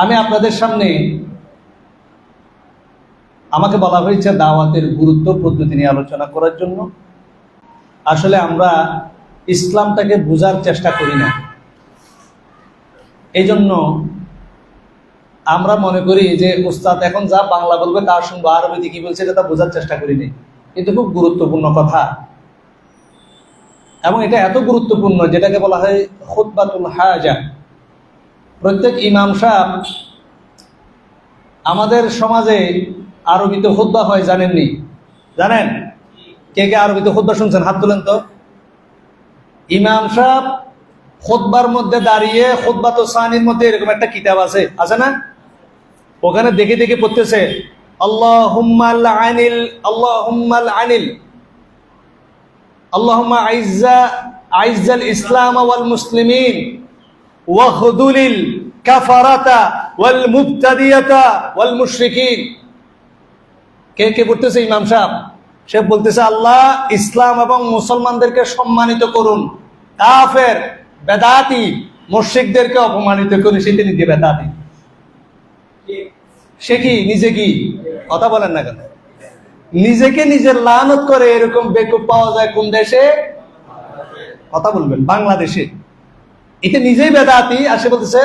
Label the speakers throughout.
Speaker 1: আমি আপনাদের সামনে আমাকে বলা হয়েছে দাওয়াতের গুরুত্ব পদ্ধতি নিয়ে আলোচনা করার জন্য। আসলে আমরা ইসলামটাকে বোঝার চেষ্টা করি না, এই জন্য আমরা মনে করি যে উস্তাদ এখন যা বাংলা বলবে তার সঙ্গে আরবিতে কি বলছে এটা বোঝার চেষ্টা করিনি, কিন্তু খুব গুরুত্বপূর্ণ কথা। এবং এটা এত গুরুত্বপূর্ণ যেটাকে বলা হয় খুতবাতুল হাজা। প্রত্যেক ইমাম সাহেব, আমাদের সমাজে আরবিতে খুতবা হয়, জানেননি? জানেন? কে কে আরবিতে খুতবা শুনছেন? হাত তুলেন তো। ইমাম সাহেব খুতবার মধ্যে দাঁড়িয়ে খুতবাতুস সানির মধ্যে এরকম একটা কিতাব আছে না? ওখানে দেখে দেখে পড়তেছে আল্লাহুম্মাল আনিল আল্লাহুম্মাল আনিল আল্লাহুম্মা আইজ্জাল ইসলাম ওয়াল মুসলিমিন ওয়াখদুলিল কাফারাতা ওয়াল মুবতাদিয়াতা ওয়াল মুশরিকিন। কে কে পড়তেছে? ইমাম সাহেব। সে বলতেছে আল্লাহ ইসলাম এবং মুসলমানদেরকে সম্মানিত করুন, কাফের বেদাতি মুশরিকদেরকে অপমানিত করুন। সে তিনি দিয়ে বেদাতি, সে কি নিজে কি কথা বলেন না কেন? নিজেকে নিজের লানত করে এরকম বেকুব পাওয়া যায় কোন দেশে? কথা বলবেন, বাংলাদেশে। এটা নিজেই বেদাতি, আর সে বলতেছে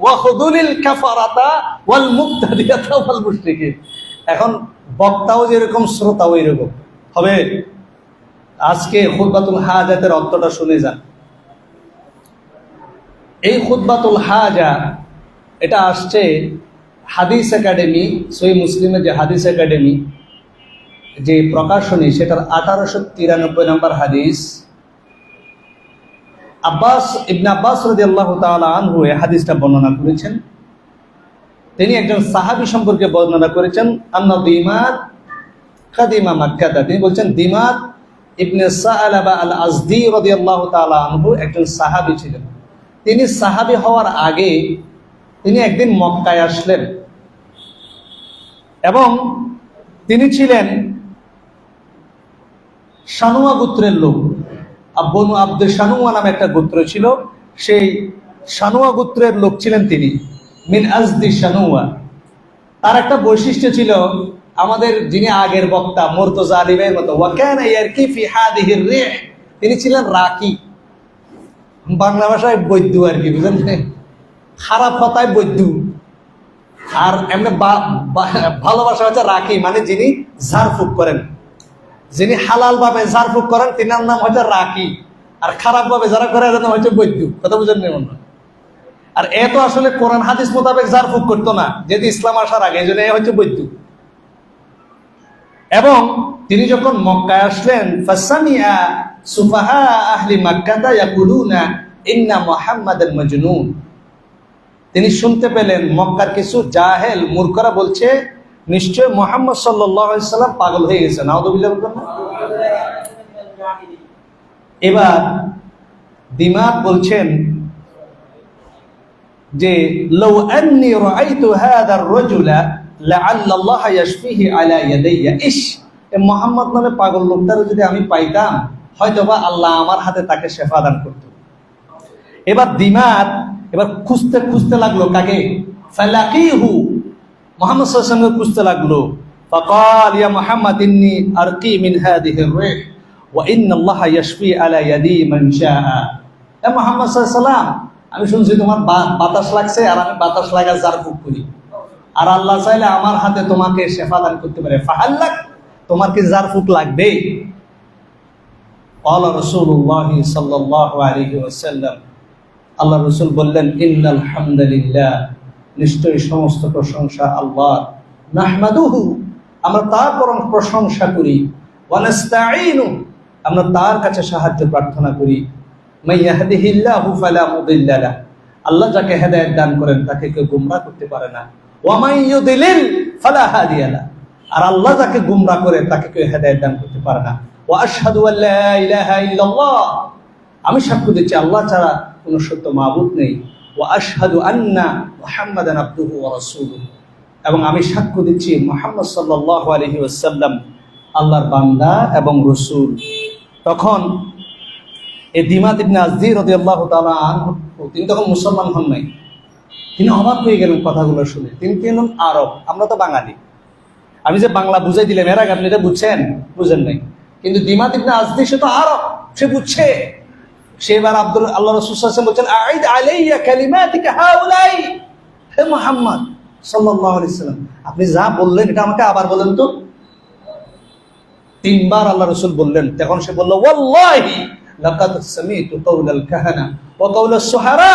Speaker 1: ওয়াখদুলিল কাফারাতা ওয়াল মুবতাদিয়াতা ওয়াল মুশরিকিন। এখন বক্তাও যেরকম শ্রোতাও এরকম হবে। আজকে খুতবাতুল হাজাতের অর্থটা শুনে যান। এই খুতবাতুল হাজা এটা আসছে হাদিস একাডেমি, সহিহ মুসলিমের যে হাদিস একাডেমি যে প্রকাশনী, সেটার 1893 নম্বর হাদিস। ইবনে আব্বাস রাদিয়াল্লাহু তাআলা আনহু এই হাদিসটা বর্ণনা করেছেন। তিনি একজন সাহাবী সম্পর্কে বর্ণনা করেছেন, আন্না দিমাত কাদিমা মাক্কাহ। তিনি বলছেন দিমাত ইবনে সাআলাবা আল আজদি রাদিয়াল্লাহু তাআলা আনহু একজন সাহাবী ছিলেন। তিনি সাহাবী হওয়ার আগে তিনি একদিন মক্কায় আসলেন এবং তিনি ছিলেন শানুয়া গোত্রের লোক। বনু আব্দে শানুয়া নামে একটা গোত্র ছিল, সেই শানুয়া গোত্রের লোক ছিলেন তিনি, মিন আজদি শানুয়া। তার একটা বৈশিষ্ট্য ছিল, আমাদের যিনি আগের বক্তা মুর্তজা আলিমের মতো, ওয়া কানা ইয়ারকি ফি হাদিহির রিহ, তিনি ছিলেন রাকি। বাংলা ভাষায় বৈদ্য আর কি, বুঝলেন? খারাপ কথায় বৈদ্য, আর এমনি ভালোবাসা হচ্ছে রাকি, মানে যিনি ঝাড়ফুঁক করেন, যিনি হালাল ভাবে ঝাড়ফুঁক করেন তিনার নাম হচ্ছে রাকি, আর খারাপ ভাবে যারা করে এর নাম হচ্ছে বৈদ্য। কথা বুঝেন নেই? আর এ তো আসলে কোরআন হাদিস মোতাবেক ঝাড়ফুঁক করতো না, যেহেতু ইসলাম আসার আগে, এই জন্য এ হচ্ছে বৈদ্য। এবং তিনি যখন মক্কায় আসলেন, ফাসামিয়া সুফাহা আহলি মাক্কাতা ইয়াকুলুনা ইন্না মুহাম্মাদান মাজনুন। তিনি শুনতে পেলেন মক্কার কিছু জাহেল মূর্খরা বলছে নিশ্চয় মুহাম্মদ সাল্লাল্লাহু আলাইহি সাল্লাম পাগল হয়ে গেছে। নাউযুবিল্লাহ বলবেন না? এবার দিমাত বলছেন যে লাউ আন্নী রাআইতু হাযা আর-রাজুলা লাআল্লা আল্লাহ ইয়াশফিহি আলা ইয়াদাইয়া। ইশ, এই মুহাম্মদ নামে পাগল লোকটারে যদি আমি পাইতাম, হয়তোবা আল্লাহ আমার হাতে তাকে শেফা দান করত। এবার দিমাত খুঁজতে খুঁজতে লাগলো কাকে? ফালাকিহু, মুহাম্মদ সাল্লাল্লাহু আলাইহি ওয়াসাল্লাম খুঁজতে লাগলো। ফাকাল ইয়া মুহাম্মদ ইন্নী আরকি মিন হাদিহি আর-রিহ ওয়া ইন্না আল্লাহা ইয়াশফি আলা ইয়াদি মান শাআ। এ মুহাম্মদ সাল্লাল্লাহু আলাইহি ওয়াসাল্লাম, আমি শুনছি তোমার বাতাস লাগছে, আর আমি বাতাস লাগা ঝাড়ফুঁক করি, আর আল্লাহ চাইলে আমার হাতে তোমাকে শেফা দান করতে পারে। ফাহাল্লাক, তোমার কি ঝাড়ফুঁক লাগবে? ক্বালা রাসূলুল্লাহ সাল্লাল্লাহু আলাইহি ওয়াসাল্লাম, আল্লাহ রাসূল বললেন, ইন্নাল হামদুলিল্লাহ, নিশ্চয়ই সমস্ত প্রশংসা আল্লাহর। নাহমাদুহু, আমরা তার প্রশংসা করি। ওয়া নাস্তাঈনু, আমরা তার কাছে সাহায্য প্রার্থনা করি। মান ইয়াহদিহিল্লাহু ফালা মুদিল্লা লাহু, আল্লাহ যাকে হেদায়েত দান করেন তাকে কেউ গোমরাহ করতে পারে না। ওয়া মান ইউদিলিল ফালা হাদিয়া লাহু, আর আল্লাহ যাকে গোমরাহ করে তাকে কেউ হেদায়েত দান করতে পারে না। ওয়া আশহাদু আল্লা ইলাহা ইল্লাল্লাহ, আমি সাক্ষ্য দিচ্ছি আল্লাহ ছাড়া কোনো সত্য মাবুদ নেই। ওয়া আশহাদু আন্না মুহাম্মাদান আবদুহু ওয়া রাসূলুহু, এবং আমি সাক্ষ্য দিচ্ছি মুহাম্মদ সাল্লাল্লাহু আলাইহি ওয়াসাল্লাম আল্লাহর বান্দা এবং রাসূল। তখন এই দিমাত ইবনে আজদি রাদিয়াল্লাহু তাআলা আনহু, তিনি তখন মুসলমান হন নাই, তিনি অবাক হয়ে গেলেন কথাগুলো শুনে। তিনি কেন আরব, আমরা তো বাঙালি। আমি যে বাংলা বুঝাই দিলাম এর আগে আপনি এটা বুঝছেন? বুঝেন নাই। কিন্তু দিমাত ইবনে আজদি সে তো আরব, সে বুঝছে। সে এবার আল্লাহ রাসূল সাল্লাল্লাহু আলাইহি ওয়াসাল্লাম বলছেন, আইদ আলাইয়া কালিমাতিকা হাউলাই, হে মুহাম্মদ সাল্লাল্লাহু আলাইহি ওয়াসাল্লাম, আপনি যা বললেন এটা আমাকে আবার বলেন তো। তিনবার আল্লাহ রাসূল বললেন। তখন সে বলল, ওয়াল্লাহি লাকাদ সামি'তু কাওলাল কাহানা ওয়া কাওলাস সুহারা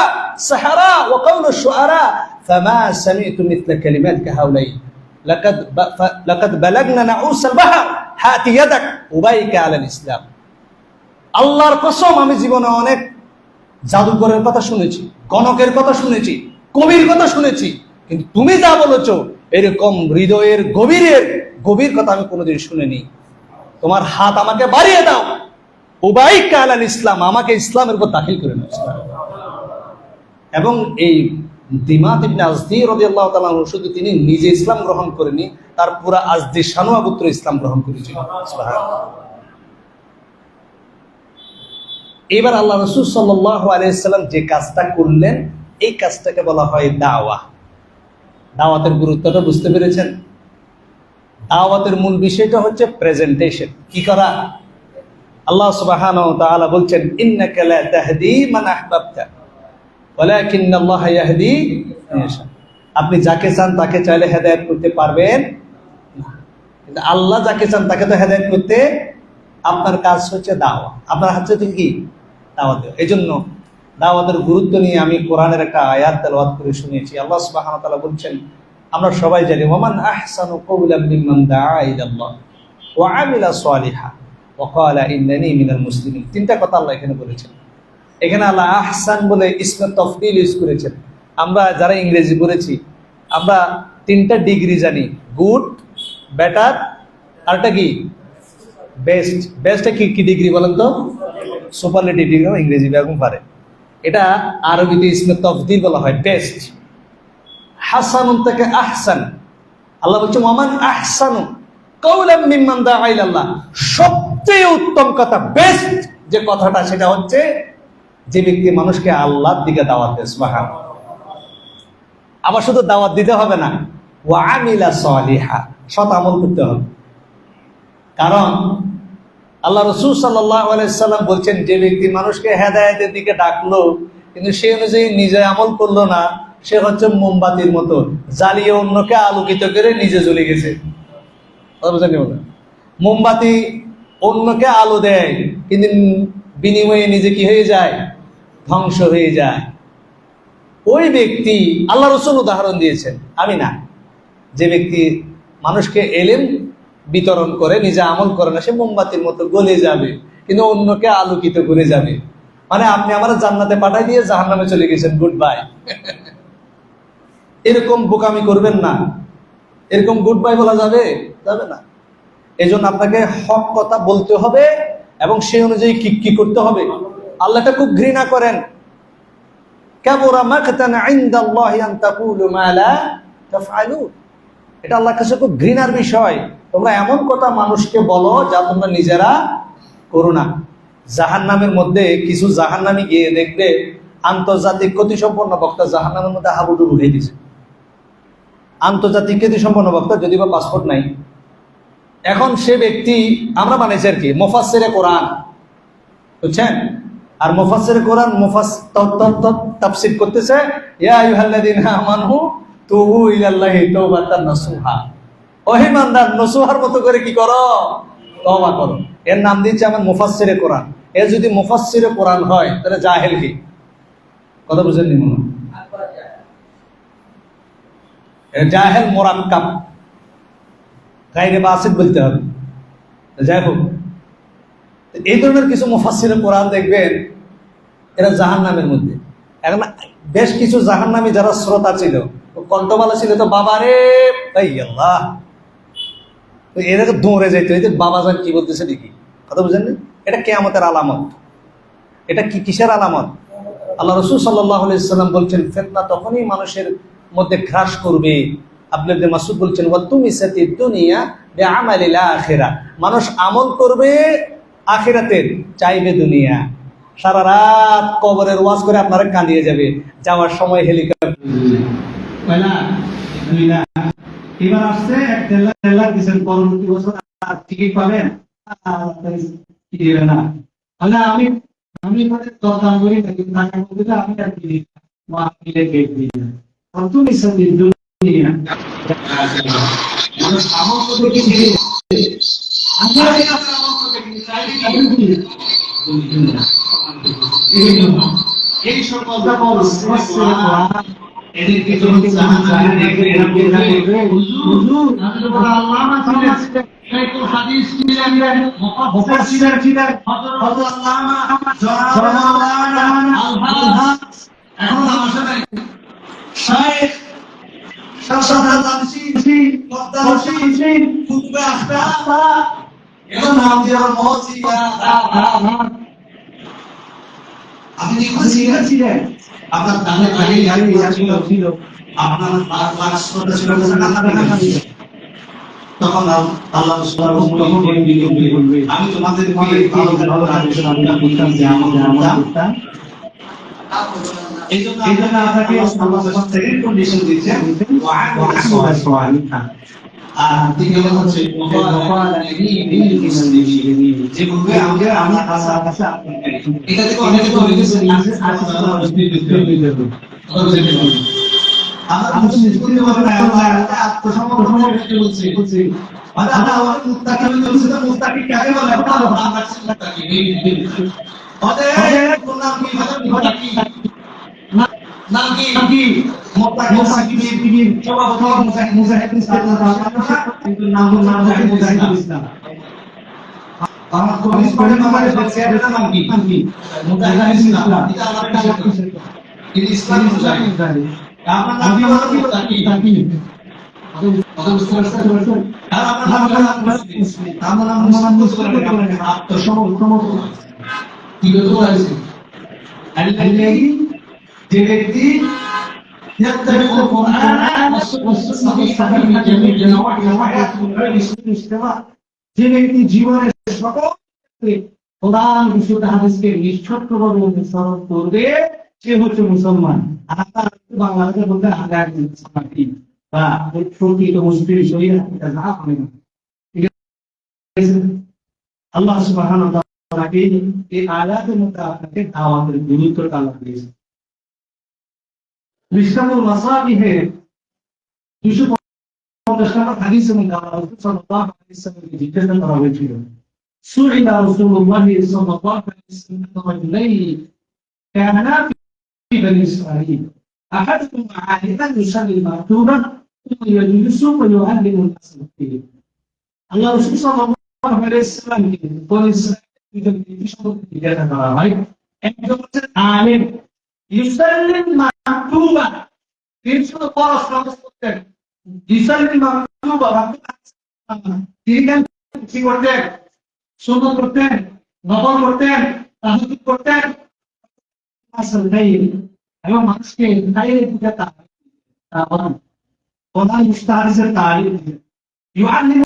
Speaker 1: সাহারা ওয়া কাওলাশ শুআরা ফামা সামি'তু মিথলা কালিমাতিকা হাউলাই লাকাদ বালাগনা নাউসাল বাহর হাতি ইয়াদাক উবাইকা আলাল ইসলাম। আল্লাহর কসম, আমি জীবনে অনেক জাদুকরের কথা শুনেছি, গণকের কথা শুনেছি, কবির কথা শুনেছি, কিন্তু তুমি যা বলেছো এরকম হৃদয়ের গভীর কথা আমি কোনোদিন শুনিনি। তোমার হাত আমাকে বাড়িয়ে দাও, উবাইকা আলাল ইসলাম, আমাকে ইসলামের উপর দাখিল করে নাও। এবং এই দিমাত ইবনে আজদি রাদিয়াল্লাহু তাআলা শুধু তিনি নিজে ইসলাম গ্রহণ করেনি, তার পুরা আজদি সানুয়া গোত্র ইসলাম গ্রহণ করেছিল। সুবহানাল্লাহ। এবার আল্লাহ রাসূল সাল্লাল্লাহু আলাইহি ওয়াসাল্লাম যে কাজটা করলেন, এই কাজটাকে বলা হয় দাওয়া। দাওয়াতের গুরুত্বটা বুঝতে পেরেছেন? দাওয়াতের মূল বিষয়টা হচ্ছে প্রেজেন্টেশন, কি করা। আল্লাহ সুবহানাহু ওয়া তাআলা বলছেন, ইন্নাকা লা তাহদি মান আহবাবতা ওয়ালাকিন্নাল্লাহা ইয়াহদি মান ইয়াশা। আপনি যাকে চান তাকে চাইলে হেদায়েত করতে পারবেন না, কিন্তু আল্লাহ যাকে চান তাকে তো হেদায়েত করতে। আপনার কাজ হচ্ছে দাওয়া, আপনার হাতে কি দাওয়াত দেওয়া। এই জন্য দাওয়াতের গুরুত্ব নিয়ে আমি কোরআনের একটা আয়াত তেলাওয়াত করে শুনিয়েছি। আল্লাহ সুবহানাহু ওয়া তাআলা বলছেন, আমরা সবাই জানি, ওয়ামান আহসানু কওলাম মিম্মান দাআ ইলাল্লাহ ওয়া আমিলা সালিহা ওয়া ক্বালা ইন্নানী মিনাল মুসলিমিন। তিনটা কথা আল্লাহ এখানে বলেছেন। এখানে আল্লাহ আহসান বলে ইসমে তাফদীল ইউজ করেছেন। আমরা যারা ইংরেজি পড়েছি আমরা তিনটা ডিগ্রি জানি, গুড, বেটার, আরটা কি বেস্ট। বেস্টে কি ডিগ্রি বলেন তো? সুপারলেটিভ ডিগ্রি, ইংরেজি বেগম পারে। এটা আরবিতে ইসমে তাফদীল বলা হয়, বেস্ট। হাসানুন থেকে আহসান, আল্লাহ বলছে ওয়ামান আহসানু কাওলাম মিম্মান দাআ ইলাল্লাহ, সবচেয়ে উত্তম কথা, বেস্ট যে কথাটা, সেটা হচ্ছে যে ব্যক্তি মানুষকে আল্লাহর দিকে দাওয়াত দেয়। সুবহানাল্লাহ। আবার শুধু দাওয়াত দিতে হবে না, ওয়া আমিলা সালিহা, সৎ আমল করতে হবে। কারণ আল্লাহ রাসূল সাল্লাল্লাহু আলাইহি ওয়াসাল্লাম বলছেন, যে ব্যক্তি মানুষকে হেদায়েতের দিকে ডাকলো কিন্তু সে অনুযায়ী নিজে আমল করলো না, সে হচ্ছে মোমবাতির মতো, জ্বালিয়ে অন্যকে আলোকিত করে নিজে জ্বলে গেছে। মোমবাতি অন্যকে আলো দেয় কিন্তু বিনিময়ে নিজে কি হয়ে যায়? ধ্বংস হয়ে যায়। ওই ব্যক্তি, আল্লাহ রাসূল উদাহরণ দিয়েছেন, আমি না। যে ব্যক্তি মানুষকে এলেম বিতরণ করে নিজে আমল করে না, সে মোমবাতির মতো গলে যাবে কিন্তু অন্যকে আলোকিত করে যাবে। মানে আপনি আমার জান্নাতে পাঠাই দিয়ে জাহান্নামে চলে গেছেন, গুড বাই। এরকম বোকামি করবেন না। এরকম গুড বাই বলা যাবে? যাবে না। এই জন্য আপনাকে হক কথা বলতে হবে এবং সেই অনুযায়ী কি করতে হবে। আল্লাহ এটা খুব ঘৃণা করেন। কাবুরা মাকতান ইনদাল্লাহি আন তাকুলু মা লা তাফআলুন। এটা আল্লাহর কাছে খুব ঘৃণার বিষয়। তোমরা এমন কথা মানুষকে বলো যা তোমরা নিজেরা করো না। জাহান্নামের মধ্যে কিছু জাহান্নামী গিয়ে দেখবে আন্তর্জাতিক খ্যাতিসম্পন্ন বক্তা জাহান্নামের মধ্যে হাবুডুবু হয়ে দিয়েছে। আন্তর্জাতিক খ্যাতিসম্পন্ন বক্তা, যদি বা পাসপোর্ট নাই। এখন সে ব্যক্তি, আমরা বানাইছি আর কি মুফাসসিরে কোরআন, বুঝছেন? আর মুফাসসিরে কোরআন তাফসীর করতেছে, ইয়া আইয়ুহাল্লাযীনা আমানু তুবু ইলাল্লাহি তাওবাতান নাসুহা। ও ঈমানদার, নসুহার মতো করে কি করো? তওবা করো। এর নাম দিচ্ছে আমার মুফাসসিরে কোরআন। এ যদি মুফাসসিরে কোরআন হয় তাহলে জাহেল কি? কথা বুঝেন নি? মনে জাহেল মুরাক্কাব, গায়রে বাসিত বলতে হবে। যাই হোক, এই ধরনের কিছু মুফাসসিরে কোরআন দেখবেন এরা জাহান্নামের মধ্যে। এখন বেশ কিছু জাহান্নামী যারা শ্রোতা ছিল, কণ্ঠমালা ছিল, তো বাবারে তাই আল্লাহ, এদেরকে দৌড়ে যাইতে হইতে বাবা যান কি বলতেছে দেখি। কথা বুঝেন না? এটা কিয়ামতের আলামত। এটা কিসের আলামত? আল্লাহ রাসূল সাল্লাল্লাহু আলাইহি ওয়াসাল্লাম বলছেন, ফিতনা তখনই মানুষের মধ্যে গ্রাস করবে। আব্দুল্লাহ ইবনে মাসউদ বলছেন, ওয়া তুমিসাতিদ দুনিয়া বিআমালিল আখিরা। মানুষ আমল করবে আখিরাতের, চাইবে দুনিয়া। সারা রাত কবরের ওয়াজ করে আপনারা কাঁদিয়ে যাবে, যাওয়ার সময় হেলিকপ্টার
Speaker 2: কয় লাখ? 2 লাখ। এবার আসছে 1.5 লাখ দিচ্ছেন, পরবর্তী বছর আর টিকিট পাবেন কি দিবে না। তাহলে আমি আমি এখানে দরদাম করি না, কিন্তু টাকা বলতে আমি আর কি মিলে গেট দিই না। কত নিচ্ছেন দুনিয়া মানুষ সামর্থ্য দেখে দিয়ে আমি সামর্থ্য দেখে এই সকল এদেরকে যখন জাহান্নামে দেখবে এরা বলবে হুজুর আপনি বড় আল্লামা ছিলেন, শাইখুল হাদিস ছিলেন, মুফাসসির ছিলেন, হযরত আল্লামা জনাব আল-হাস। এখন আমার সাথে শাইখ শাহজালাল তানসি তানসি কুতুবে আখতা এখন নাম দিয়ে মহসিয়া আপনি কি ছিলেন? আপনার দানের আগে ছিল আপনার ক্লাস ছিল তখন আল্লাহ সুবহানাহু বলবে আমি তোমাদের ভালো ভালো করতাম যে আমাদের করতাম। এইজন্য আপনাকে আল্লাহ সুবহানাহু সেকেন্ড কন্ডিশন দিয়েছেন আর দ্বিতীয় হচ্ছে যে বলবে আমাদের আমরা কাছে এটা থেকে অনেকে বলে গেছে আমার মুসলিম করতে পারে না, আমরা আত্মসমর্পণ করতে বলছি মানে আমরা আমাদের মুত্তাকি বলছি, তো মুত্তাকি কাকে বলে? আমরা মুত্তাকি ওদের কোন নাম কি? মুত্তাকি নাম কি? মুত্তাকি কি সভাপতি মুজাহিদ ইসলাম, কিন্তু নাম মুজাহিদ ইসলাম। আমার কমিস করে আমাদের চেয়ারের নাম কি? মুজাহিদ ইসলাম। এটা আমাদের বিষয়, এটা ইসলাম মুজাহিদ। আপনার নাম কি? মুত্তাকি। আত্মসমর্পণ কি করতে পারছে? যে ব্যক্তি যে ব্যক্তি জীবনের সকল কোরআন বিশুদ্ধ হাদিসকে নিঃশর্তভাবে অনুসরণ করবে সে হচ্ছে মুসলমান। আর বাংলাদেশে বলতে আগার বা প্রকৃত মুসলিম শরীর এটা না হবে না। ঠিক আছে, আল্লাহ সুবহানাহু ওয়া তাআলা এই আয়াতের মধ্যে আপনাকে দাওয়াতের গুরুত্বটা আল্লাহ দিয়েছেন। মিশকাতুল মাসাবিহে 250 নম্বর হাদিসে মধ্যে আল্লাহ সাল্লাল্লাহু আলাইহি ওয়াসাল্লামকে জিজ্ঞাসা করা হয়েছিল, সুইলা রাসূলুল্লাহ সাল্লাল্লাহু আলাইহি ওয়াসাল্লাম রাজুলাইনি কানা ফি বনি ইসরাঈল আহাদুহুম আলিমান ইউসাল্লি মাকতুবান থুম্মা ইয়াজলিসু ওয়া ইউআল্লিমু আন-নাস ফিহি। আল্লাহ রাসূল সাল্লাল্লাহু আলাইহি ওয়াসাল্লামকে বনি ইসরাঈলের দুজন ব্যক্তি সম্পর্কে জিজ্ঞাসা করা হয়। একজন হচ্ছে আলিম ইউসাল্লি মাকতুবান, তিনি শুধু পড়াশোনা করতেন। ইউসাল্লি মাকতুবান তিনি কি করতেন? সুন্নাত করতেন, নফল করতেন, তাহাজ্জুদ করতেন, এবং মানুষকে খাইরের দিকে তাকান কোরআন মুস্তাহারিসের তারিফ দিলেন। ইউআল্লিমু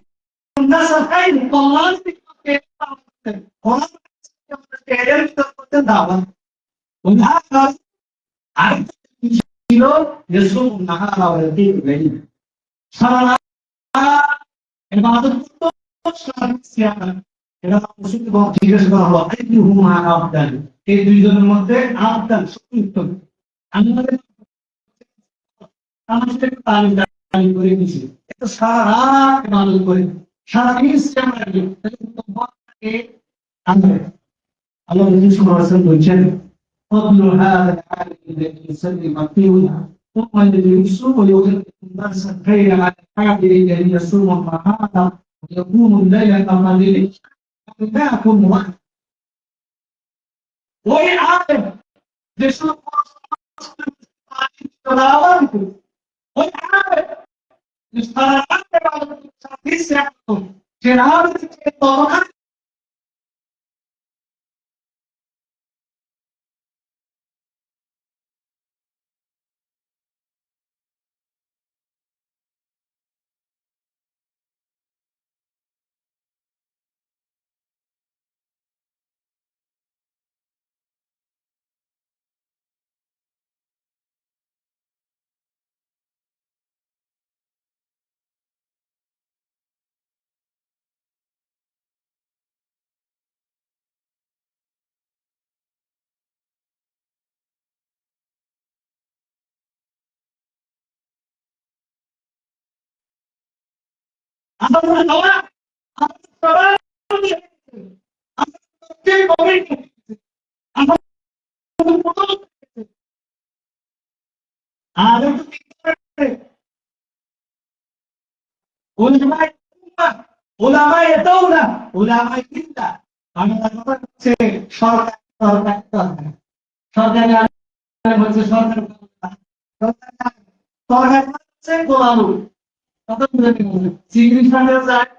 Speaker 2: الناس الخير কল্যাণকে করতেন, কোরআন এর ভিতর করতেন দাওয়াত। উদাহরণ আরেকটা ছিল ইয়াসুম নাহারা ওয়া ইয়াকিম লাইল, সারা রাত ইবাদত করত, সারা সিয়াম। এটা মুশরিক এবং জিজ্ঞেস করা হলো আইয়ুহুমা আফদাল, এই দুইজনের মধ্যে আফদাল সর্বোত্তম। আমাদের আমাদের তালিম করে দিয়েছি, এটা সারা রাত ইবাদত করে সারা দিন সিয়াম রাখবে, তাহলে আনবে। আল্লাহ নবী সাল্লাল্লাহু আলাইহি ওয়াসাল্লাম বলেন فضل هذا العالم الذي يسلم فيه ثم الذي يصوم ويغلق الناس خير على الحافظ الذي يصوم النهار ويقوم الليل كقليل لا يكون واحد. ওই আলেম যে শুধু ওই আলেম যে সারা রাত সে রাত আমাদের খাওয়া, আমাদের সবার আমাদের কমিট, আমাদের প্রথম আর উলামায়ে উম্মাহ, উলামায়ে দাওলা, উলামায়ে মিল্লাহ। আমাদের কথা হচ্ছে সরকার, সরকার, সরকার। সরকারি আলেম হচ্ছে সরকার, সরকার, সরকার হচ্ছে গোলাম। কথা বুঝে নিন, চিংড়ির সাথেও যায়,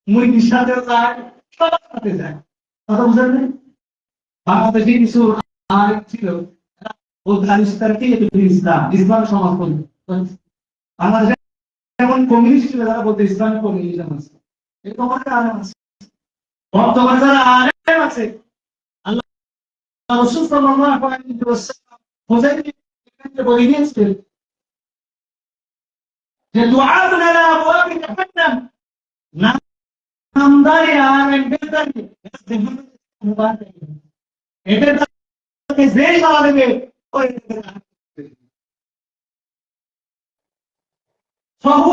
Speaker 2: মুরগির সাথেও যায়, সবার সাথে যায়। কথা বুঝে নিন। বাংলাদেশে কিছু আলেম ছিল, ও দারিস্তারকে ইসলাম, ইসলাম সমর্থন। বাংলাদেশে যেমন কমিউনিস্ট ছিল, তারা বলতে ইসলামিক কমিউনিজম আছে, এরকম অনেক আলেম আছে। বর্তমানে যারা আলেম আছে, আল্লাহ রাসূল সাল্লাল্লাহু আলাইহি ওয়াসাল্লাম হুযায়ফা বলে দিয়েছিলেন যে দুআতুন আলা আবওয়াবি জাহান্নাম, নামদারি আলেম বেদারি এটা তাকে যে সারা দেবে ওই فهو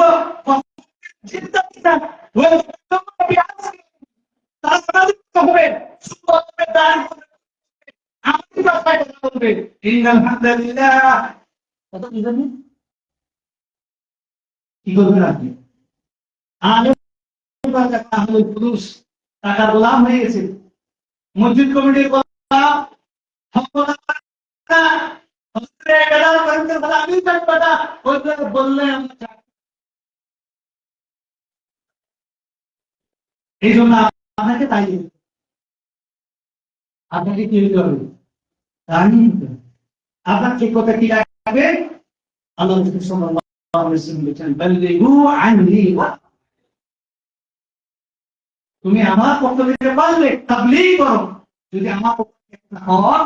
Speaker 2: جدا جدا ويتكلم بعزم إن الحمد لله কি করবেন আপনি? আলেম পুরুষ টাকার গোলাম হয়ে গেছে, মসজিদ কমিটির গোলাম, আমি বললে এই জন্য আপনাকে তাই আপনাকে কি হতে হবে? আপনার ঠিক কথা কি লাগবে? আল্লাহ সাল্লাল্লাহু আলাইহি ওয়াসাল্লাম বলেছেন, বাল্লিগু আননি ওয়া, তুমি আমার পক্ষ থেকে পারলে তাবলীগ করো, যদি আমার পক্ষ থেকে না হয়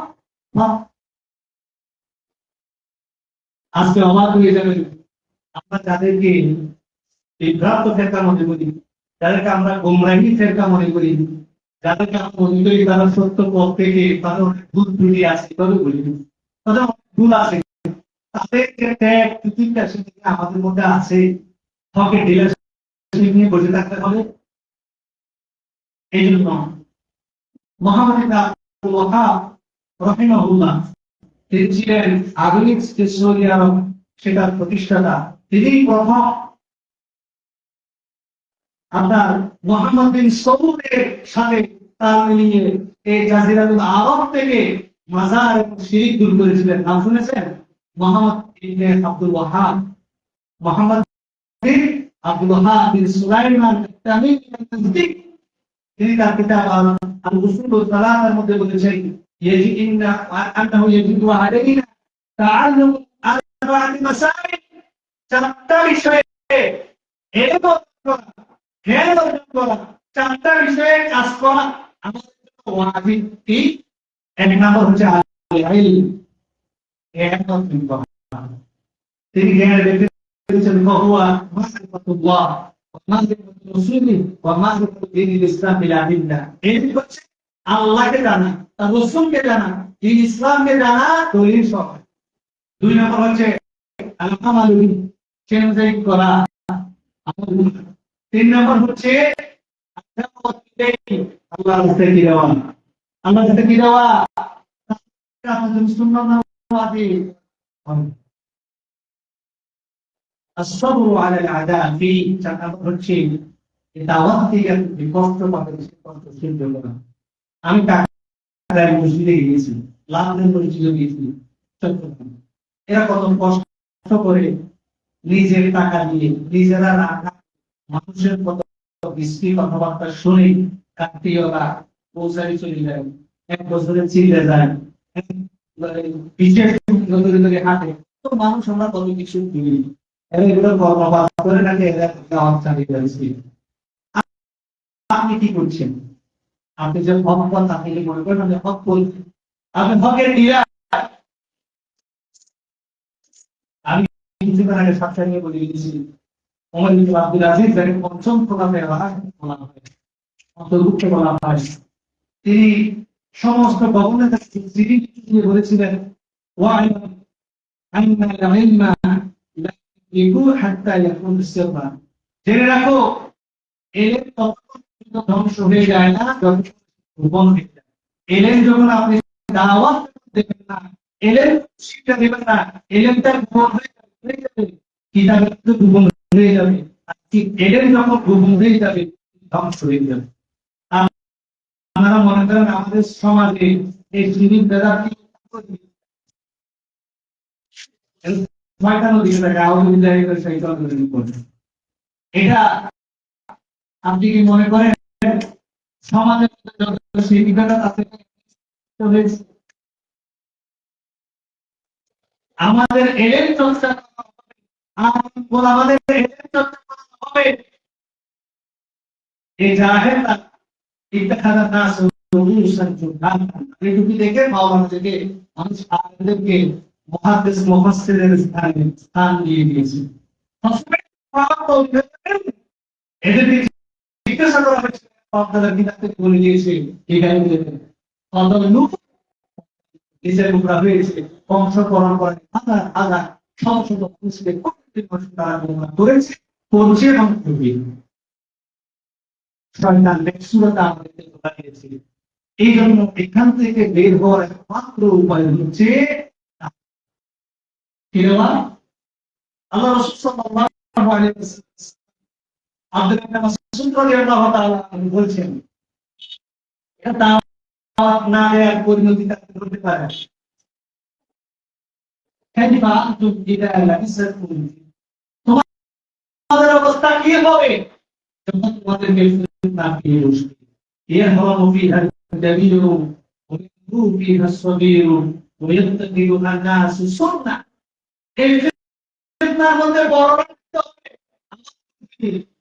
Speaker 2: আজকে অবাক হয়ে যাবেন আমরা যাদেরকে বিভ্রান্ত ফেরকা মনে করি, যাদেরকে আমরা গোমরাহী ফেরকা মনে করি, যাদেরকে আমরা মনে করি তারা সত্য পথ থেকে তাদের অনেক ভুল ত্রুটি আছে, তবে বলি তাদের অনেক ভুল আছে, তাদের যে ত্যাগ প্রতিজ্ঞা সেটা আমাদের মধ্যে আছে, হকের ডিলারশিপ নিয়ে বসে থাকতে হবে। এই জন্য মুহাম্মদ আব্দুল ওয়াহাব রাহিমাহুল্লাহ, তিনি ছিলেন আধুনিক যে সৌদি আরব সেটার প্রতিষ্ঠাতা। তিনি প্রথম আপনার মোহাম্মদ বিন সৌদের সাথে তাল মিলিয়ে এই জাজিরাতুল আরব থেকে মাজার এবং শিরিক দূর করেছিলেন। নাম শুনেছেন? মোহাম্মদ ইবনে আব্দুল ওয়াহাব, মোহাম্মদ বিন আব্দুল ওয়াহাব বিন সুলাইমান তামিমি আল-তাজদিক। তিনি তার কিতাব আল-উসুল আস-সালাসার মধ্যে বলেছেন আন্নাহু ইয়াজিবু আলাইনা তাআল্লুম আরবা'আতি মাসাইল, চারটা বিষয়ে চারটা বিষয়ে কাজ করা আমাদের জন্য ওয়াজিব। কি? এক নম্বর হচ্ছে আল-ইলম, তিনি জ্ঞানের ব্যক্তি বলেছেন হুয়া মারিফাতুল্লাহ ওয়া মারিফাতুর রাসূলি ওয়া মারিফাতুদ দীনিল ইসলাম বিল আদিল্লাহ। এই হচ্ছে আল্লাহকে জানা, তার রাসূলকে জানা, দ্বীন ইসলামকে জানা, দলিল সহ। দুই নম্বর হচ্ছে আল-আমালু বিহি, সে অনুযায়ী করা আমল। তিন নম্বর হচ্ছে আল্লাহর কাছে কি দেওয়া, আল্লাহর কাছে কি দেওয়া, الصبر على الأعداء في হচ্ছে দাওয়াত থেকে বিকষ্ট পাবে কষ্ট সহ্য করা। আমি ঢাকায় মসজিদে গিয়েছি, লাভের মসজিদে গিয়েছি, এরা কত কষ্ট করে নিজের টাকা দিয়ে নিজেরা রাখা মানুষের কত বৃষ্টি কথাবার্তা শুনে কাটিওরা পৌঁছাই চলে যায়, এক বছরে চিল্লে যায়, বিশেষ হাঁটে, তো মানুষ আমরা কত কিছু দিই, এগুলো কর্মবাদ করে নাকি এরা চালিয়ে যাচ্ছি। আপনি কি করছেন? আপনি যে হক পথ আপনি মনে করেন আমি হক বলছি, আপনি হকের ক্রিয়া। আমি কিছুক্ষণ আগে সাথে বলে দিয়েছি ওমর ইবনে আব্দুল আজিজ যাকে পঞ্চম খোলাফায়ে রাশিদ বলা হয়, অন্তর্ভুক্ত বলা হয়, তিনি সমস্ত গভর্নমেন্ট চিঠি দিয়ে বলেছিলেন ওয়াইলা আন্না আল-ইলমা লা ইয়াকুন হাত্তা ইয়াকুন সিররা, জেনে রাখো এলেন তখন ধ্বংস হয়ে যায় না, যখন গোপন হয়ে যায়। এলেন যখন আপনি দাওয়াত দেবেন না, এলেন শিক্ষা দেবেন না, এলেন তার গোপন হয়ে যাবে, কিতাবের গোপন হয়ে যাবে। আর ঠিক এলেন যখন গোপন হয়ে যাবে, ধ্বংস হয়ে যাবে। আপনারা মনে করেন আমাদের সমাজে এই শিরিক বেদাত শয়তানও দিকে থাকে, আউযু বিল্লাহি মিনাশ শাইতানির রাজিম। এটা আপনি কি মনে করেন সমাজের মধ্যে যত শিরিক বেদাত আছে আমাদের এলেম চর্চা করতে হবে, আমাদের এলেম চর্চা করতে হবে। এই জাহেলরা ইত্তেখাযা নাস রুউসান জুহালা, এটুকু দেখে মাওলানা থেকে মানুষ আলেমদেরকে মুহাদ্দিস মুফাসসিরের স্থান দিয়ে দিয়েছে। সবসময় এদেরকে জিজ্ঞাসা করা হয়েছে, আপনারা কিতাব থেকে বলে দিয়েছে এখানে নিজের টুকরা হয়েছে, বংশকরণ করে হাজার হাজার শত শত মুসলিম প্রত্যেক বছর তারা বর্ণনা করেছে, করছে এবং করবে। শয়তান বেসুরতা আমাদেরকে ধোঁকা দিয়েছে। এই জন্য এখান থেকে বের হওয়ার একমাত্র উপায় হচ্ছে কি বলা? আল্লাহ রাসূল সাল্লাল্লাহু আলাইহি ওয়াসাল্লাম আব্দুল্লাহ ইবনে মাসউদ রাদিয়াল্লাহু তাআলা বলছেন, এটা না দেওয়ার পরিণতি করতে পারে। তোমাদের অবস্থা কি হবে যখন তোমাদেরকে ফিতনা পেয়ে বসবে? ইয়াহরামু ফিহা আল-কাবীরু ওয়া ইয়াহরু ফিহা আস-সাগীরু ওয়া ইয়াত্তাকিউ আন-নাসু সুন্নাহ। এই ফিতনার মধ্যে বড় হবে।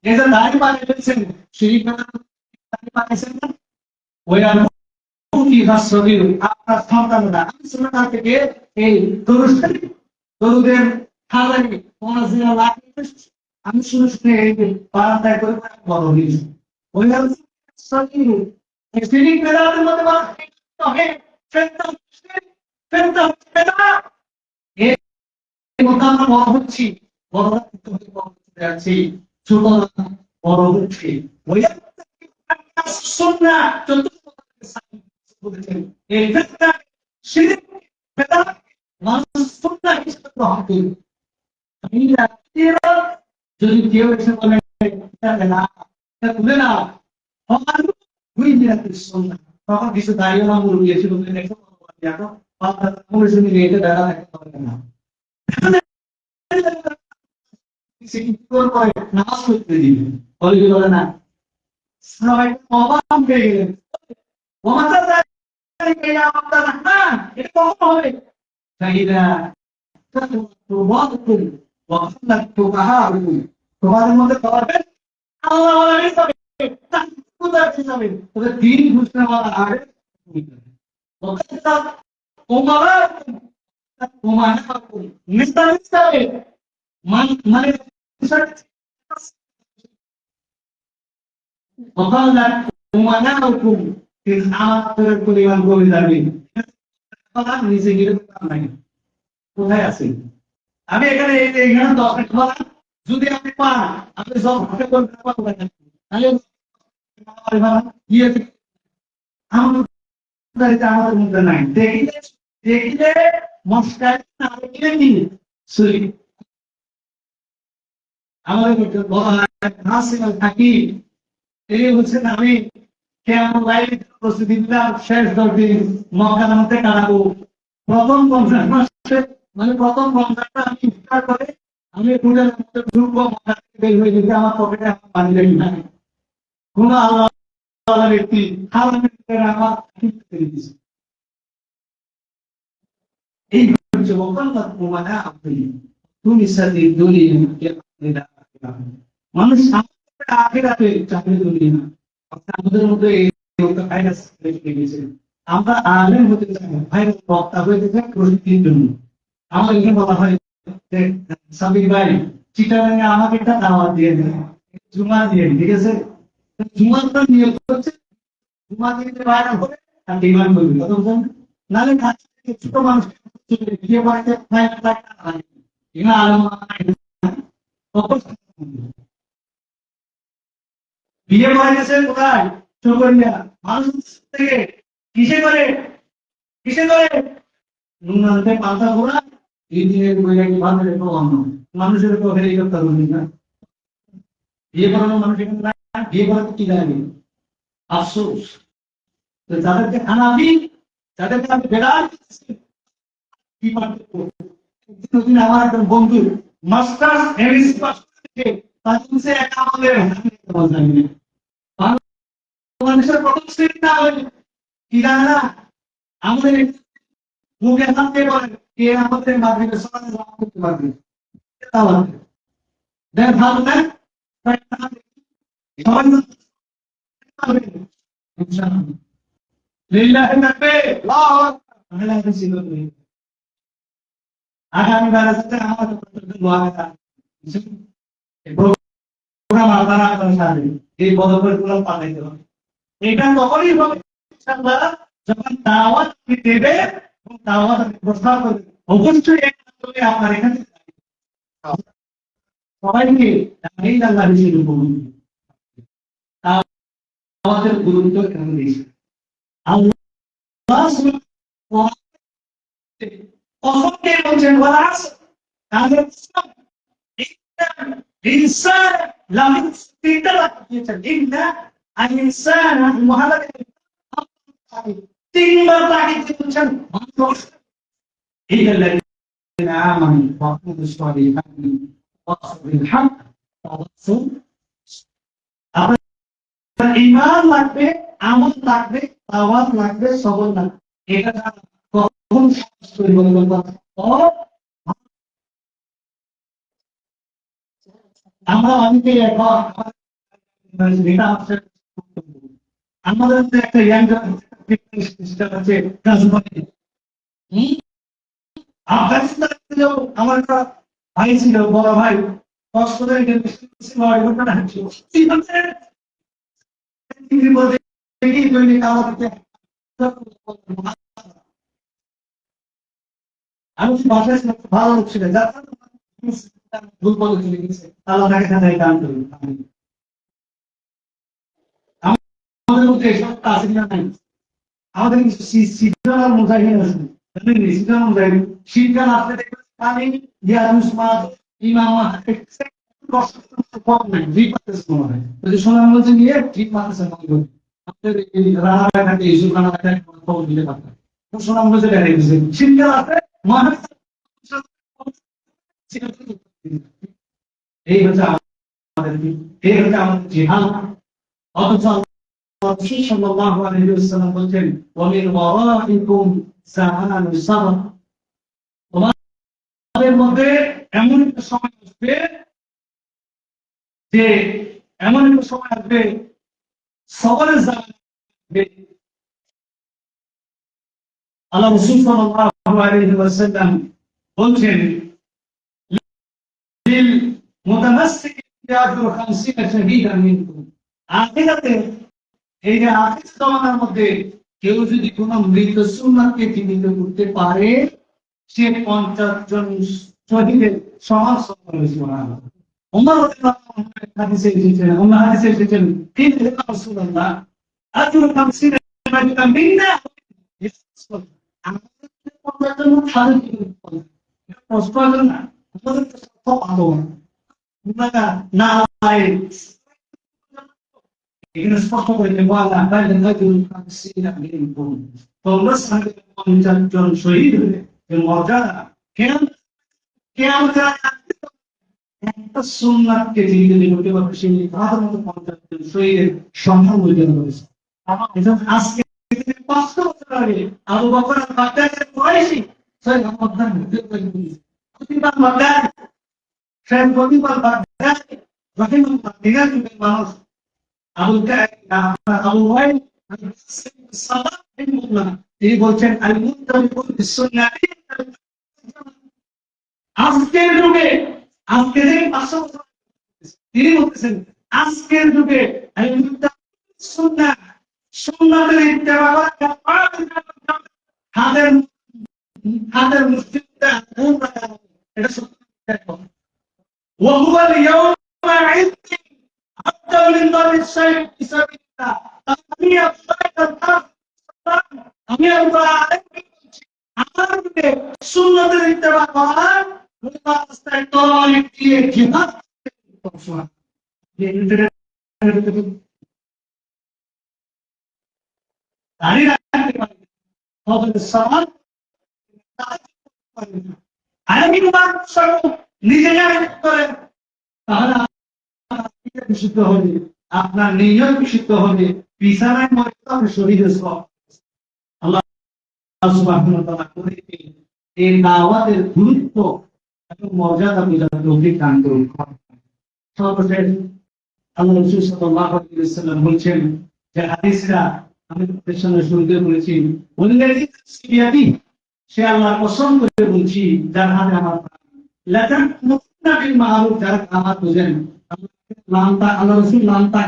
Speaker 2: এই যে দাড়ি বানিয়েছেন, শিরিক দাড়ি বানিয়েছেন না, ওই আপনার সন্তানরা সুন্নাহ থেকে এই দরুদের খালারি ওয়াজিরা লাগে, আমি শুনে শুনে এই পারান্তায় করে বড় হয়েছি। ওই সগীর এই শিরিক বেদাতের মধ্যে বড় হবে, ফেরত এই মত আমরা বড় হচ্ছি, বড় হতে যাচ্ছি, ছোট বড় হচ্ছি। ওই সুন্নাহ এই ফিতনা শিরিক বেদাত মানুষ সুন্নাহ হিসেবে গ্রহণ করবে। যদি কেউ এসে বলে না তুলে না তখন কিছু দাঁড়িয়ে না বলবি এসে বলতে দেখো নামাজ করতে দিবে বলে না, সবাই অবাক হয়ে গেলেন। এটা কখন হবে? তোমাদের মধ্যে পারবেন দিন ঘোষণা করার আগে মানে পরিমাণ কমে যাবে। নিজে গিয়ে কোথায় আছে? আমি এখানে এখানে 10 মিনিট যদি আপনি পান, আপনি সব ভাবে করতে পারবেন, তাহলে আমাদের মধ্যে নাই। দেখিলে দেখিলে মস্কায় না দেখিলে কি সরি আমাদের মধ্যে বলা হয় থাকি। এই হচ্ছেন আমি কেমন লাইভ প্রস্তুতি দিলাম, শেষ 10 দিন মক্কার মধ্যে কাটাবো। প্রথম রমজান মাসে মানে প্রথম রমজানটা আমি ইফতার করে আমি হোটেলের মধ্যে ঢুকবো, মক্কা থেকে বের হয়ে যেতে আমার পকেটে আমার পানি লেগে নাই। কোন আল্লাহ ব্যক্তি হারামের ভিতরে আমার করে দিয়েছে। এই হচ্ছে ওকাল্লাত মানে আপনি তুমি সাথে দুনিয়া মানুষ আখিরাতে চাকরি দুনিয়া আমাদের মধ্যে এই ভাইরাস গেছে। আমরা আলেম হতে চাই, ভাইরাস বক্তা হতে চাই প্রযুক্তির জন্য। আমার এখানে বলা হয় যে সাবির ভাই চিটাগাঙ্গে আমাকে একটা দাওয়াত দিয়ে দেন, জুমা দিয়ে, ঠিক আছে? জুমাটা নিয়োগ করছে, জুমা দিতে বাইরে হবে আর ডিমান্ড করবে, কত বুঝলেন? নাহলে কাছ থেকে ছোট মানুষ বিয়ে বাড়িতে আলম বিয়ে করাইতেছেন কোথায়? চকরিয়া। মানুষ থেকে কিসে করে? কিসে করে? নুনাতে পাতা ঘোরা, এই দিনের বৈরাগী ভাবের একটা অন্য মানুষের উপর হেলিকপ্টার উঠি না। বিয়ে করানো মানুষ এখানে না, বিয়ে করাতে কি লাগে? আফসোস। তো যাদেরকে হানাবি, যাদেরকে আমি বেড়াল কি পার্থক্য? একদিন আমার একজন বন্ধু মাস্টার্স এমএসসি পাস করেছে, তার কাছে এক আমাদের বাংলাদেশের প্রথম শ্রেণী না হলে কি জানে না আমাদের মুখে হাত দিয়ে বলেন কে আমাদের মাধ্যমিকে সমাজে জমা করতে পারবে? দেখ ভালো না সবাই পারবে ইনশাআল্লাহ। লিল্লাহি থাকবে আল্লাহু আকবার ছিল। আগামী বারাতে আমাদের প্রত্যেকটা দোয়া আছে প্রোগ্রাম আলাদা করে সাথে এই পদক্ষেপগুলো পাঠাইতে হবে। এটা তখনই হবে ইনশাআল্লাহ যখন দাওয়াত দেবে এবং দাওয়াত প্রস্তাব করবে। অবশ্যই এক করে আপনার এখানে সবাইকে এই আল্লাহ হিসেবে বলুন আমাদের গুরুত্ব এখানে দিয়েছে আল্লাহ অসংখ্য বলছেন ওয়াস তাদের ইনসান লামিন তিনটা দিয়েছেন ইন্না আল ইনসান মুহাম্মদ তিনবার তাকে বলছেন মানুষ الذين آمنوا وعملوا الصالحات وتواصوا بالحق وتواصوا আপনার ঈমান লাগবে, আমল লাগবে, তাওয়াত লাগবে, সবর লাগবে। এটা কখন আমরা অনেকে এখন আমাদের একটা ইয়াং সিস্টেম আছে আফগানিস্তান আমার একটা ভাই ছিল, বড় ভাই কক্সবাজারে আমি বাসায় ভালো ছিল ভুল পথে চলে গেছে, আল্লাহ তাকে তাদের দান করুন। আমাদের মধ্যে এসব আছে কিনা নাই? আমাদের কিছু সিজনাল মুজাহিদ আছে, জানেন সিজনাল মুজাহিদ শীতকাল আসলে দেখবেন পানি ইয়ানুস মাছ ইমামা কম নাই, দুই পাতেছে মনে হয় যদি সোনার মধ্যে নিয়ে ঠিক পাতেছে মনে করি আমাদের এই রানা থাকে ইসু রানা থাকে খবর দিলে পাতা সোনার মধ্যে দেখা গেছে শীতকাল আসলে এই হচ্ছে আমাদের এই হচ্ছে আমাদের জিহাদ। অথচ রাসূল সাল্লাল্লাহু আলাইহি ওয়াসাল্লাম বলেন ওয়া মিন ওয়ারাইকুম সাহানান সাবর, তোমাদের মধ্যে এমন একটা সময় আসবে যে এমন একটা সময় আসবে সবরের জামানা আসবে। আল্লাহ রাসূল সাল্লাল্লাহু আলাইহি ওয়াসাল্লাম বলেন লিল মুতামাসসিক ইয়াদু 50 শাহীদান মিনকুম, আখিরাতে এই যে আখির জামানার মধ্যে কেউ যদি কোন মৃত সুন্নাতকে জীবিত করতে পারে সে 50 জন শহীদের সমান হবে। সুবহানাল্লাহ। ওমর রাদিয়াল্লাহু আনহু হাদিসে এসেছেন, ওমর হাদিসে এসেছেন তিন রাসূলুল্লাহ আজরু 50 রাজুলান মিন্না আমাদের 50 জন খালি করে কষ্ট হবে না, আমাদের তো সব ভালো না না এখানে স্পষ্ট করে বলা তোমরা 50 জন শহীদ হলে যে মর্যাদা কেন একটা সুন্নাতকে জীবিত করতে পারবে সেই তাদের মতো 50 জন শহীদের সংখ্যা মূল্যায়ন করেছে। আজকে 500 বছর আগে আবু বকর আর বাগদাদের কুরাইশি সেই মক্কার মধ্যে প্রতিবার বাগদাদ সেই প্রতিবার বাগদাদ রাহিমাহুল্লাহ দিনের যুগের মানুষ তিনি বলছেন আজকের যুগে আজকে যে 500 বছর তিনি বলতেছেন আজকের যুগে সুন্নাতের ইত্তেবা হাতের হাতের মুষ্টিতে এটা সত্য। আমি আমাদেরকে সুন্নতের ইত্তেবা করার রাস্তায় তরবারি দিয়ে জিহাদ দাঁড়িয়ে রাখতে পারি তবে সমাজ আরেকটি মানুষ নিজে করেন তাহলে বিশুদ্ধ হবে, আপনার নিজের বিশুদ্ধ হবে, বিছানায় মরে তবে শরীরে সব আল্লাহ সুবহানাহু ওয়া তাআলা করেছেন এই দাওয়াতের গুরুত্ব এবং মর্যাদা বোঝার তৌফিক দান করুন। সর্বশেষ আল্লাহ রাসূল সাল্লাল্লাহু আলাইহি ওয়াসাল্লাম বলেছেন যে হাদিসটা আমি আপনাদের সামনে শুরুতে বলেছি, ওয়াল্লাযী সিবিয়াদি, সে আল্লাহর কসম করে বলছি যার হাতে আমার প্রাণ, লাতান মুসনা বিল মারুফ, যারা আমার বুঝেন লামতা আল্লাহ রাসূল লামতা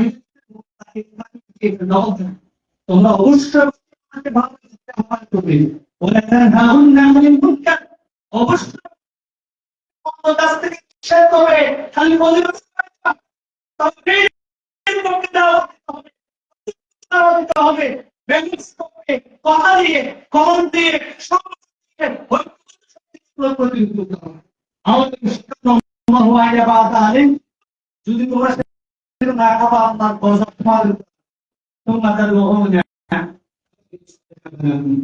Speaker 2: তোমরা অবশ্যই ভালো আমার করবে, ওয়ালাতান হাউন্না আনিল মুনকার, অবশ্যই অন্য কাজ থেকে নিষেধ করবে, খালি বলে তবে পক্ষে দাওয়াত হবে, ব্যালেন্স করবে, কথা দিয়ে, কম দিয়ে, সব দিয়ে প্রতিনিধিত্ব করতে হবে। আমাদের যদি তোমরা না খাবা আপনার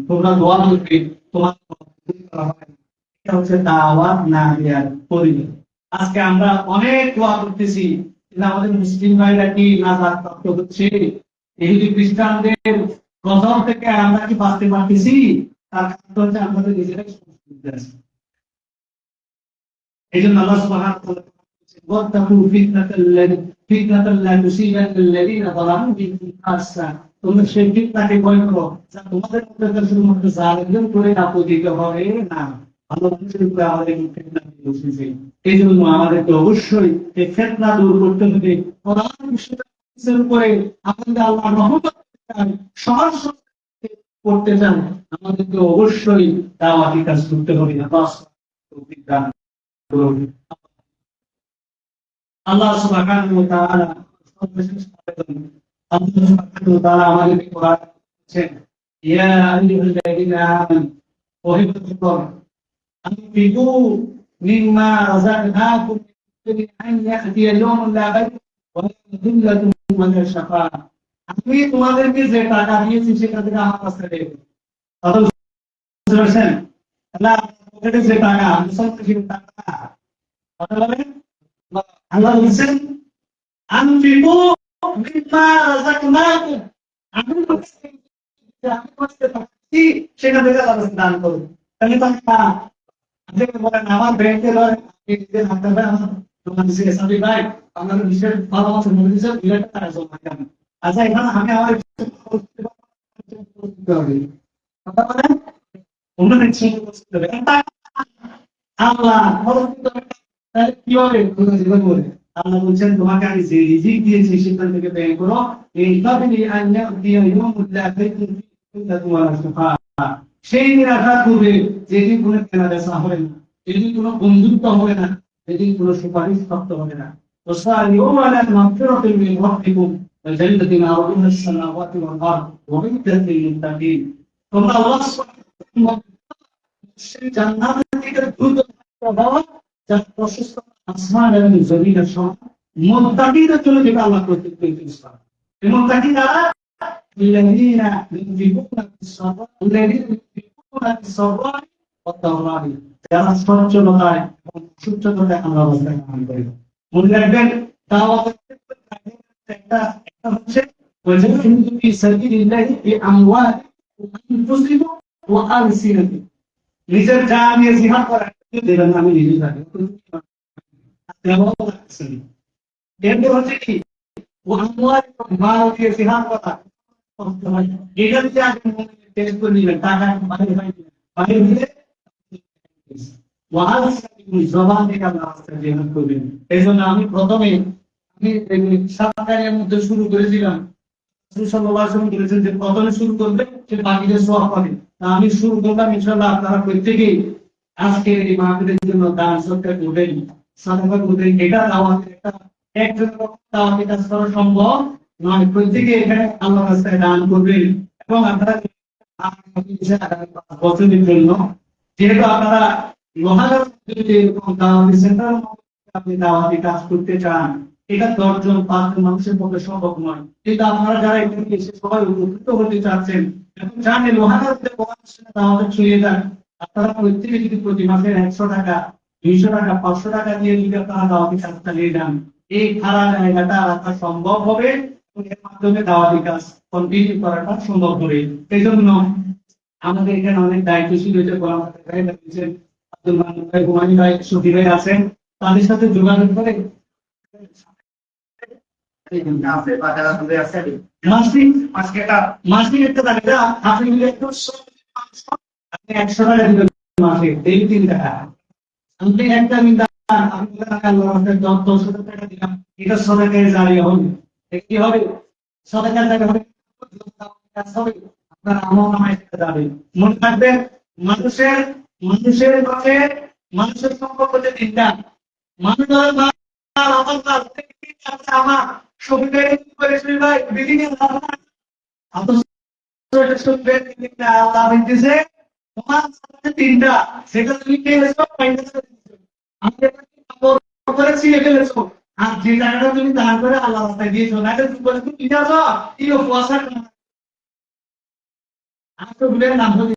Speaker 2: তোমরা দোয়া করবে, তোমার এটা হচ্ছে দাওয়াত না দেওয়ার পরিণতি। আজকে আমরা অনেক দোয়া করতেছি, কিন্তু আমাদের মুসলিম ভাইরা কি নাজাত প্রাপ্ত হচ্ছে? ইহুদি খ্রিস্টানদের গজব থেকে আমরা কি বাঁচতে পারতেছি? তার কারণ হচ্ছে আমাদের নিজেরাই সংস্কৃতি আছে। এই জন্য আল্লাহ সুবহানাহু ওয়া তাআলা ওয়াত্তাকু ফিতনাতাল লা তুসিবান্নাল্লাযীনা যালামু মিনকুম খাসসা, তোমরা সেই ফিতনাকে ভয় করো যা তোমাদের মধ্যে শুধুমাত্র জালিমদের উপরে আপতিত হবে না, ভালো মানুষের উপরে আমাদের ফিতনা বসেছে। এই জন্য আমাদেরকে অবশ্যই এই ফিতনা দূর করতে হবে। কোরআন বিশ্বের উপরে আমাদের আল্লাহর রহমত সহজ করতে চান, আমাদেরকে অবশ্যই দাওয়াতি কাজ করতে হবে। আল্লাহ সুবহানাহু ওয়া তাআলা আমাদেরকে কোরআন বলেছেন, ইয়া আইয়ুহাল্লাযীনা আমানু ওয়াহিবুল্লাহ আনফিকু মিম্মা রাযাকনাকুম মিন আন ইয়াতিয়া ইয়াওমুন লা বাই'উন ওয়া লা যিল্লাতুন ওয়ালা শাফাআ, আমি তোমাদেরকে যে টাকা দিয়েছি সেটা থেকে আমার কাছে দেবো। কথা বুঝতে পারছেন? আল্লাহ পকেটে যে টাকা, মুসলমানের টাকা, কথা বলেন আল্লাহ বলছেন আনফিকু মিম্মা রাযাকনাকুম, আমি সেটা থেকে আল্লাহ দান করুন। তাহলে তো বলেন আমার ব্যাংকে ভাই আপনাদের বিশেষ ভালো আছে মনে দিচ্ছে টাকা জমা কেন? আচ্ছা এখানে আমি আমার আল্লাহ কি হবে জীবন বলে আল্লাহ বলছেন তোমাকে আমি যে রিজিক দিয়েছি সেখান থেকে ব্যয় করো, সেই নিরাশা করবে যেদিন কোনো কেনা বেচা হবে না, যেদিন কোনো বন্ধুত্ব হবে না, যেদিন কোনো সুপারিশ প্রাপ্ত হবে না। তোমরা সেই জান্নাতের দিকে দ্রুত প্রবাহ, যা প্রশস্ত আসমান এবং জমিনের সমান মুত্তাকিদের জন্য যেটা আল্লাহ কর্তৃক তৈরি করেছেন। এই মুত্তাকি যারা الذين ينفقون في السراء والذين ينفقون في السراء والضراء, যারা সচ্ছলতায় এবং সচ্ছলতায় আমরা অবস্থায় কাজ করি। মনে রাখবেন দাওয়াতের একটা হচ্ছে ওয়াজহাদু ফি সাবিলিল্লাহি বিআমওয়ালিহিম ওয়া আনফুসিহিম ওয়া আলসিনাতিহিম, নিজের জান নিয়ে জিহাদ করা, দেবেন আমি নিজে জানি এরপর হচ্ছে কি ওয়ামওয়ালিহিম মাল দিয়ে জিহাদ করা, এটা যদি আগে টেস্ট করে নিলেন টাকা বাইরে বাইরে দিলে জবান থেকে আল্লাহ রাস্তায় জিহাদ করবেন। এই জন্য আমি প্রথমে সাতকারের মধ্যে শুরু করেছিলাম, বলেছেন যে প্রথমে শুরু করবে সে বাকিদের সওয়াব পাবে। আমি শুরু করলাম, ইনশাআল্লাহ আপনারা প্রত্যেকেই আজকে এই মাহফিলের জন্য দান সদকা করবেন, সাদাকা করবেন। এটা আমাদের একটা একজনের পক্ষে দাওয়াতি কাজ করা সম্ভব নয়। প্রত্যেকে এখানে আল্লাহর রাস্তায় দান করবেন এবং আপনারা আগামী 5 বছরের জন্য যেহেতু আপনারা লোহাগার এরকম দাওয়াতি সেন্টার আপনি দাওয়াতি কাজ করতে চান, এটা 10 জন 5 জন মানুষের পক্ষে সম্ভব নয়। কিন্তু আপনারা যারা এখানে এসে সবাই উপকৃত হতে চাচ্ছেন এবং জানে লোহাগার দাওয়াতে ছড়িয়ে যান, আপনারা প্রত্যেকে যদি প্রতি মাসে 100 টাকা 200 টাকা 500 টাকা দিয়ে যদি আপনারা দাওয়াতি কাজ চালিয়ে যান, এই খারাপ জায়গাটা রাখা সম্ভব হবে এবং এর মাধ্যমে দাওয়াতি কাজ কন্টিনিউ করাটা সম্ভব হবে। এই জন্য আমাদের এখানে অনেক দায়িত্বশীল হয়েছে, আব্দুল মান্নান ভাই, হুমায়ুন ভাই, সুধী ভাই আছেন, তাদের সাথে যোগাযোগ করে মাসিক একটা তালিকা আপনি মিলে একটু 100 টাকা দিবেন মাসে, ডেইলি 3 টাকা। আপনি একটা মিনিট আমি 10 টাকা দিলাম, এটা সরকারি জারিয়া হবে, কি হবে? সরকারি জারিয়া হবে, আপনার আমল নামায় যাবে। মনে রাখবেন, মানুষের মানুষের কাছে মানুষের সম্পর্ক যে 3টা, মানুষের আমার সুবিধাই করে ভাই বিভিন্ন আল্লাহ দিতেছে তোমার 3টা, সেটা তুমি পেয়েছো করেছি ফেলেছো, আর যে টাকাটা তুমি দান করে আল্লাহ রাস্তায় দিয়েছো না, এটা তুমি তুমি কি আছো কি উপবাসা ভুলের নাম হলে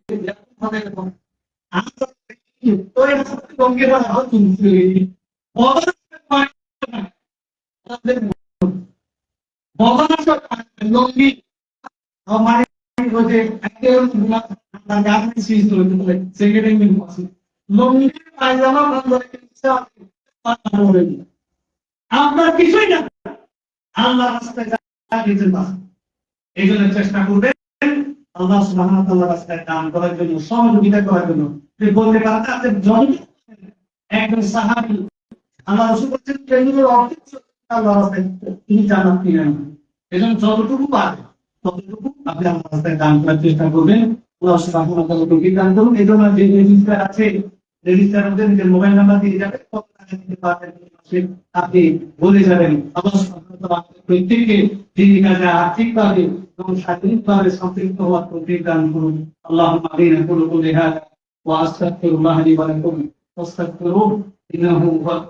Speaker 2: লঙ্গি আপনার কিছুই না, আল্লাহ রাস্তায় এই জন্য চেষ্টা করবে আল্লাহ সুবহানাহু ওয়া তাআলার রাস্তায় দান করার জন্য, সহযোগিতা করার জন্য। যে বলতে পারেন যে একজন সাহাবী আল্লাহ রাসূল বলেছেন কেন্দ্রের অর্থ আল্লাহ রাস্তায় তিনি জান্নাত কিনেন। এজন্য যতটুকু পারে ততটুকু আপনি আল্লাহর রাস্তায় দান করার চেষ্টা করবেন। আল্লাহ সুবহানাহু ওয়া তাআলা তৌফিক দান করুন। এই জন্য যে রেজিস্টার আছে, রেজিস্টারের মধ্যে নিজের মোবাইল নাম্বার দিয়ে যাবেন, কত টাকা দিতে পারবেন আপনি বলে যাবেন। আল্লাহ সুবহানাহু ওয়া তাআলা প্রত্যেককে দিনের কাজে আর্থিকভাবে এবং শারীরিকভাবে সম্পৃক্ত হওয়ার তৌফিক দান করুন। আল্লাহুম্মা আমিন। আকুলু কওলি হাযা ওয়া আস্তাগফিরুল্লাহ লি ওয়া লাকুম ফাস্তাগফিরুহু ইন্নাহু হুয়াল